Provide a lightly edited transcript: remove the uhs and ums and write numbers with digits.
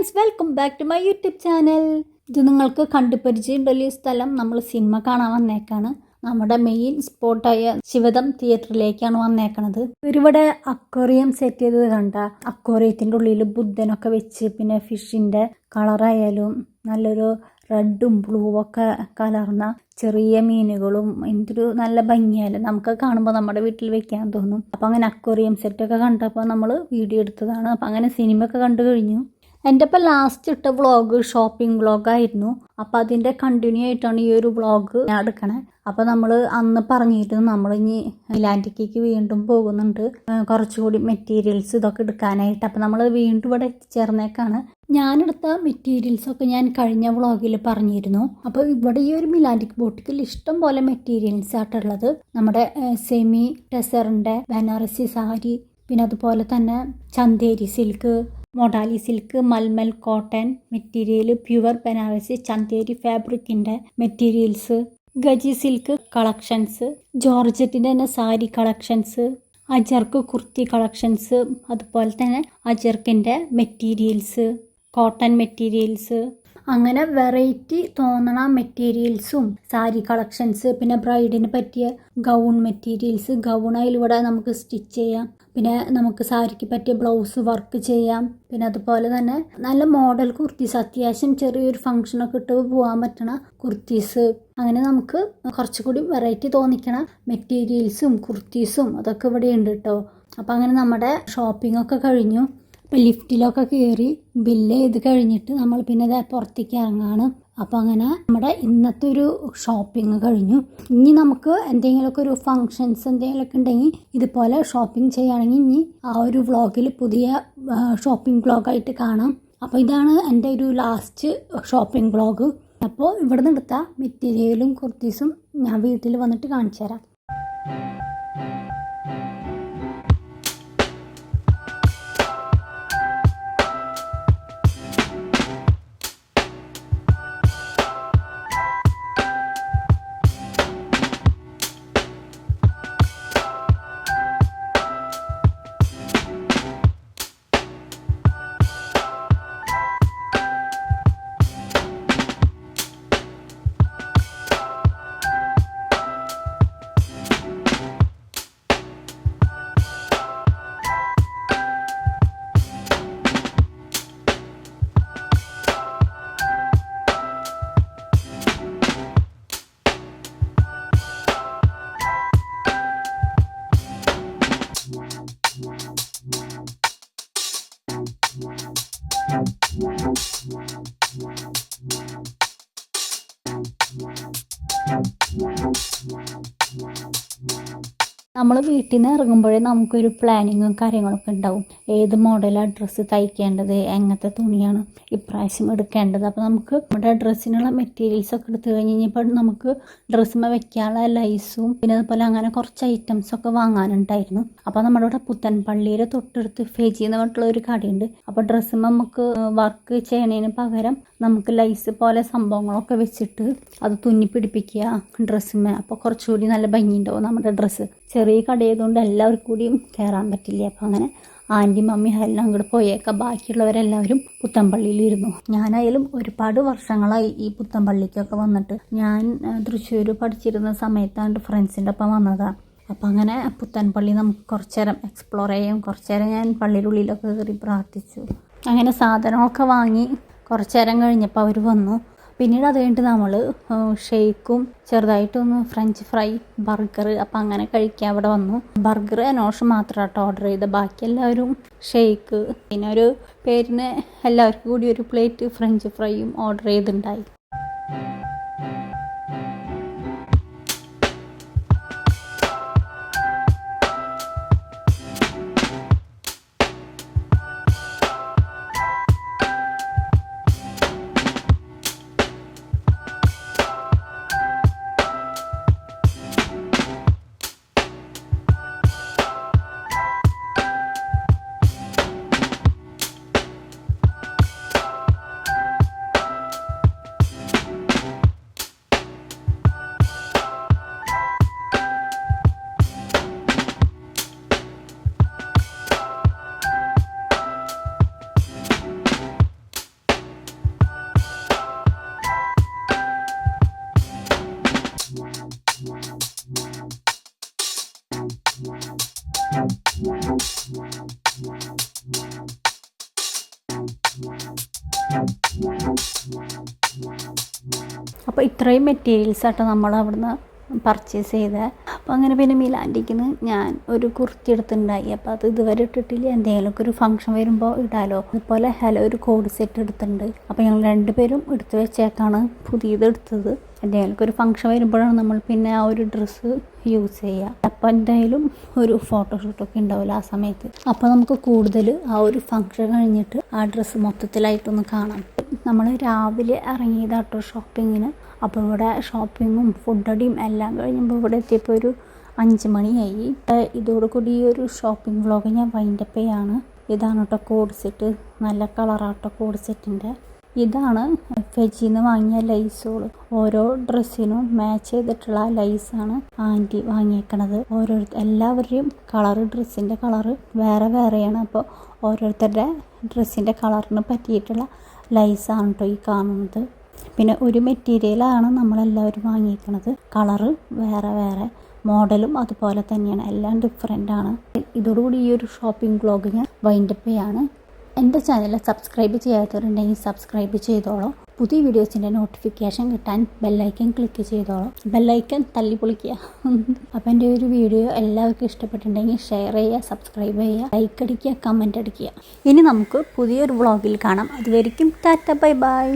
Friends, welcome back to my YouTube channel. ഇത് നിങ്ങൾക്ക് കണ്ടുപരിചയമുണ്ടല്ലോ ഈ സ്ഥലം. നമ്മൾ സിനിമ കാണാൻ വന്നേക്കാണ്. നമ്മുടെ മെയിൻ സ്പോട്ടായ ശിവദം തിയേറ്ററിലേക്കാണ് വന്നേക്കണത്. ഇവരിവിടെ അക്വേറിയം സെറ്റ് ചെയ്തത് കണ്ട. അക്വേറിയത്തിൻ്റെ ഉള്ളിൽ ബുദ്ധനൊക്കെ വെച്ച്, പിന്നെ ഫിഷിൻ്റെ കളറായാലും നല്ലൊരു റെഡും ബ്ലൂവും ഒക്കെ കലർന്ന ചെറിയ മീനുകളും എന്തൊരു നല്ല ഭംഗിയായാലും നമുക്ക് കാണുമ്പോൾ നമ്മുടെ വീട്ടിൽ വെക്കാൻ തോന്നും. അപ്പോൾ അങ്ങനെ അക്വേറിയം സെറ്റൊക്കെ കണ്ടപ്പോൾ നമ്മൾ വീഡിയോ എടുത്തതാണ്. അപ്പോൾ അങ്ങനെ സിനിമ ഒക്കെ കണ്ടു കഴിഞ്ഞു. എൻ്റെ ഇപ്പോൾ ലാസ്റ്റ് ഇട്ട വ്ളോഗ് ഷോപ്പിംഗ് വ്ളോഗായിരുന്നു. അപ്പോൾ അതിൻ്റെ കണ്ടിന്യൂ ആയിട്ടാണ് ഈ ഒരു വ്ളോഗ് ഞാൻ എടുക്കണേ. അപ്പോൾ നമ്മൾ അന്ന് പറഞ്ഞിരുന്നു നമ്മളിനി ഇലാൻറ്റിക്കേക്ക് വീണ്ടും പോകുന്നുണ്ട്, കുറച്ചുകൂടി മെറ്റീരിയൽസ് ഇതൊക്കെ എടുക്കാനായിട്ട്. അപ്പോൾ നമ്മൾ വീണ്ടും ഇവിടെ എത്തിച്ചേർന്നേക്കാണ്. ഞാനെടുത്ത മെറ്റീരിയൽസൊക്കെ ഞാൻ കഴിഞ്ഞ വ്ളോഗിൽ പറഞ്ഞിരുന്നു. അപ്പോൾ ഇവിടെ ഈ ഒരു മിലാൻറ്റിക് ബോട്ടിക്കിൽ ഇഷ്ടം പോലെ മെറ്റീരിയൽസ് ആയിട്ടുള്ളത്. നമ്മുടെ സെമി ടെസറിൻ്റെ ബനാറസി സാരി, പിന്നെ അതുപോലെ തന്നെ ചന്തേരി സിൽക്ക്, മൊഡാലി silk, malmal cotton material, pure Banarasi Chanderi ഫാബ്രിക്കിൻ്റെ മെറ്റീരിയൽസ്, ഗജി സിൽക്ക് കളക്ഷൻസ്, ജോർജറ്റിൻ്റെ തന്നെ സാരി കളക്ഷൻസ്, അജർക്ക് കുർത്തി കളക്ഷൻസ്, അതുപോലെ തന്നെ അജർക്കിൻ്റെ മെറ്റീരിയൽസ്, കോട്ടൺ മെറ്റീരിയൽസ്, അങ്ങനെ വെറൈറ്റി തോന്നണ മെറ്റീരിയൽസും സാരി കളക്ഷൻസ്, പിന്നെ ബ്രൈഡിന് പറ്റിയ ഗൗൺ മെറ്റീരിയൽസ്, ഗൗണായാലും ഇവിടെ നമുക്ക് സ്റ്റിച്ച് ചെയ്യാം. പിന്നെ നമുക്ക് സാരിക്ക് പറ്റിയ ബ്ലൗസ് വർക്ക് ചെയ്യാം. പിന്നെ അതുപോലെ തന്നെ നല്ല മോഡൽ കുർത്തീസ്, അത്യാവശ്യം ചെറിയൊരു ഫംഗ്ഷനൊക്കെ ഇട്ട് പോകാൻ പറ്റണ കുർത്തീസ്, അങ്ങനെ നമുക്ക് കുറച്ചുകൂടി വെറൈറ്റി തോന്നിക്കണ മെറ്റീരിയൽസും കുർത്തീസും അതൊക്കെ ഇവിടെ ഉണ്ട് കേട്ടോ. അപ്പം അങ്ങനെ നമ്മുടെ ഷോപ്പിംഗ് ഒക്കെ കഴിഞ്ഞു. അപ്പോൾ ലിഫ്റ്റിലൊക്കെ കയറി ബില്ല് ചെയ്ത് കഴിഞ്ഞിട്ട് നമ്മൾ പിന്നെ പുറത്തേക്ക് ഇറങ്ങാണ്. അപ്പോൾ അങ്ങനെ നമ്മുടെ ഇന്നത്തെ ഒരു ഷോപ്പിംഗ് കഴിഞ്ഞു. ഇനി നമുക്ക് എന്തെങ്കിലുമൊക്കെ ഒരു ഫങ്ഷൻസ് എന്തെങ്കിലുമൊക്കെ ഉണ്ടെങ്കിൽ ഇതുപോലെ ഷോപ്പിംഗ് ചെയ്യുകയാണെങ്കിൽ ഇനി ആ ഒരു വ്ളോഗിൽ പുതിയ ഷോപ്പിംഗ് വ്ളോഗായിട്ട് കാണാം. അപ്പോൾ ഇതാണ് എൻ്റെ ഒരു ലാസ്റ്റ് ഷോപ്പിംഗ് വ്ളോഗ്. അപ്പോൾ ഇവിടെ നിന്ന് എടുത്ത മെറ്റീരിയലും കുർത്തീസും ഞാൻ വീട്ടിൽ വന്നിട്ട് കാണിച്ചു തരാം. നമ്മൾ വീട്ടിൽ നിന്ന് ഇറങ്ങുമ്പോഴേ നമുക്കൊരു പ്ലാനിങ്ങും കാര്യങ്ങളൊക്കെ ഉണ്ടാവും. ഏത് മോഡലാണ് ഡ്രസ്സ് തയ്ക്കേണ്ടത്, എങ്ങനത്തെ തുണിയാണ് ഇപ്രാവശ്യം എടുക്കേണ്ടത്. അപ്പോൾ നമുക്ക് നമ്മുടെ ഡ്രസ്സിനുള്ള മെറ്റീരിയൽസൊക്കെ എടുത്തു കഴിഞ്ഞപ്പോൾ നമുക്ക് ഡ്രസ്സിന്മേൽ വെക്കാനുള്ള ലൈസും പിന്നെ അതുപോലെ അങ്ങനെ കുറച്ച് ഐറ്റംസൊക്കെ വാങ്ങാനുണ്ടായിരുന്നു. അപ്പോൾ നമ്മുടെ ഇവിടെ പുത്തൻപള്ളിയിൽ തൊട്ടടുത്ത് ഫെജി എന്ന് പറഞ്ഞിട്ടുള്ള ഒരു കടയുണ്ട്. അപ്പോൾ ഡ്രസ്സിന്മേൽ നമുക്ക് വർക്ക് ചെയ്യണതിന് പകരം നമുക്ക് ലൈസ് പോലെ സംഭവങ്ങളൊക്കെ വെച്ചിട്ട് അത് തുന്നി പിടിപ്പിക്കുക ഡ്രസ്സിന്മേൽ. അപ്പോൾ കുറച്ചുകൂടി നല്ല ഭംഗിയുണ്ടാവും നമ്മുടെ ഡ്രസ്സ്. ചെറിയ കടയായതുകൊണ്ട് എല്ലാവർക്കും കൂടിയും കയറാൻ പറ്റില്ല. അപ്പോൾ അങ്ങനെ ആൻറ്റി മമ്മി എല്ലാം അങ്ങോട്ട് പോയേക്കാം. ബാക്കിയുള്ളവരെല്ലാവരും പുത്തൻപള്ളിയിലിരുന്നു. ഞാനായാലും ഒരുപാട് വർഷങ്ങളായി ഈ പുത്തൻപള്ളിക്കൊക്കെ വന്നിട്ട്. ഞാൻ തൃശ്ശൂർ പഠിച്ചിരുന്ന സമയത്താണ് ഫ്രണ്ട്സിൻ്റെ ഒപ്പം വന്നതാണ്. അപ്പോൾ അങ്ങനെ പുത്തൻപള്ളി നമുക്ക് കുറച്ച് നേരം എക്സ്പ്ലോർ ചെയ്യാം. കുറച്ച് നേരം ഞാൻ പള്ളിയുടെ ഉള്ളിലൊക്കെ കയറി പ്രാർത്ഥിച്ചു. അങ്ങനെ സാധനമൊക്കെ വാങ്ങി കുറച്ച് നേരം കഴിഞ്ഞപ്പോൾ അവർ വന്നു. പിന്നീട് അത് കഴിഞ്ഞിട്ട് നമ്മൾ ഷേക്കും ചെറുതായിട്ടൊന്ന് ഫ്രഞ്ച് ഫ്രൈ, ബർഗർ അപ്പം അങ്ങനെ കഴിക്കാൻ അവിടെ വന്നു. ബർഗർ അനോഷ് മാത്രമായിട്ട് ഓർഡർ ചെയ്ത്, ബാക്കി എല്ലാവരും ഷേക്ക്, പിന്നെ ഒരു പേരിന് എല്ലാവർക്കും കൂടി ഒരു പ്ലേറ്റ് ഫ്രഞ്ച് ഫ്രൈയും ഓർഡർ ചെയ്തിട്ടുണ്ടായി. അപ്പോൾ ഇത്രയും മെറ്റീരിയൽസ് ആട്ടോ നമ്മൾ അവിടുന്ന് പർച്ചേസ് ചെയ്തത്. അപ്പോൾ അങ്ങനെ പിന്നെ മിലാൻഡിക്കുന്ന് ഞാൻ ഒരു കുർത്തി എടുത്തിട്ടുണ്ടായി. അപ്പോൾ അത് ഇതുവരെ ഇട്ടിട്ടില്ല, എന്തെങ്കിലുമൊക്കെ ഒരു ഫംഗ്ഷൻ വരുമ്പോൾ ഇടാലോ. അതുപോലെ ഹലോ ഒരു കോഡ് സെറ്റ് എടുത്തിട്ടുണ്ട്. അപ്പോൾ ഞങ്ങൾ രണ്ടുപേരും എടുത്ത് വെച്ചേക്കാണ് പുതിയത് എടുത്തത്. എന്തെങ്കിലുമൊക്കെ ഒരു ഫംഗ്ഷൻ വരുമ്പോഴാണ് നമ്മൾ പിന്നെ ആ ഒരു ഡ്രസ്സ് യൂസ് ചെയ്യുക. അപ്പോൾ എന്തായാലും ഒരു ഫോട്ടോഷൂട്ടൊക്കെ ഉണ്ടാവില്ല ആ സമയത്ത്. അപ്പോൾ നമുക്ക് കൂടുതൽ ആ ഒരു ഫംഗ്ഷൻ കഴിഞ്ഞിട്ട് ആ ഡ്രസ്സ് മൊത്തത്തിലായിട്ടൊന്ന് കാണാം. നമ്മൾ രാവിലെ ഇറങ്ങിയതാട്ടോ ഷോപ്പിങ്ങിന്. അപ്പോൾ ഇവിടെ ഷോപ്പിങ്ങും ഫുഡടിയും എല്ലാം കഴിഞ്ഞപ്പോൾ ഇവിടെ എത്തിയപ്പോൾ ഒരു 5 മണിയായി. ഇതോടുകൂടി ഈ ഒരു ഷോപ്പിംഗ് വ്ളോഗ് ഞാൻ വൈൻഡപ്പ് ചെയ്യാണ്. ഇതാണ് കേട്ടോ കോഡ് സെറ്റ്, നല്ല കളറാട്ടോ കോഡ് സെറ്റിൻ്റെ. ഇതാണ് ഫെജിന്ന് വാങ്ങിയ ലൈസുകൾ. ഓരോ ഡ്രസ്സിനും മാച്ച് ചെയ്തിട്ടുള്ള ലൈസാണ് ആൻറ്റി വാങ്ങിയേക്കണത്. എല്ലാവരുടെയും കളറ്, ഡ്രസ്സിൻ്റെ കളറ് വേറെ വേറെയാണ്. അപ്പോൾ ഓരോരുത്തരുടെ ഡ്രസ്സിൻ്റെ കളറിന് പറ്റിയിട്ടുള്ള ലൈസാണ് കേട്ടോ ഈ കാണുന്നത്. പിന്നെ ഒരു മെറ്റീരിയലാണ് നമ്മളെല്ലാവരും വാങ്ങിയിരിക്കുന്നത്. കളറ് വേറെ വേറെ, മോഡലും അതുപോലെ തന്നെയാണ്, എല്ലാം ഡിഫറെൻ്റാണ്. ഇതോടുകൂടി ഈ ഒരു ഷോപ്പിംഗ് വ്ളോഗ് ഞാൻ വൈൻഡപ്പ് ചെയ്യാണ്. എൻ്റെ ചാനൽ സബ്സ്ക്രൈബ് ചെയ്യാത്തവരുണ്ടെങ്കിൽ സബ്സ്ക്രൈബ് ചെയ്തോളൂ. പുതിയ വീഡിയോസിൻ്റെ നോട്ടിഫിക്കേഷൻ കിട്ടാൻ ബെല്ലൈക്കൻ ക്ലിക്ക് ചെയ്തോളൂ. ബെല്ലൈക്കൻ തല്ലി പൊളിക്കുക. അപ്പോൾ എൻ്റെ ഒരു വീഡിയോ എല്ലാവർക്കും ഇഷ്ടപ്പെട്ടിട്ടുണ്ടെങ്കിൽ ഷെയർ ചെയ്യുക, സബ്സ്ക്രൈബ് ചെയ്യുക, ലൈക്ക് അടിക്കുക, കമൻറ്റ് അടിക്കുക. ഇനി നമുക്ക് പുതിയൊരു വ്ളോഗിൽ കാണാം. അതുവരെയും ടാറ്റ, ബൈ ബൈ.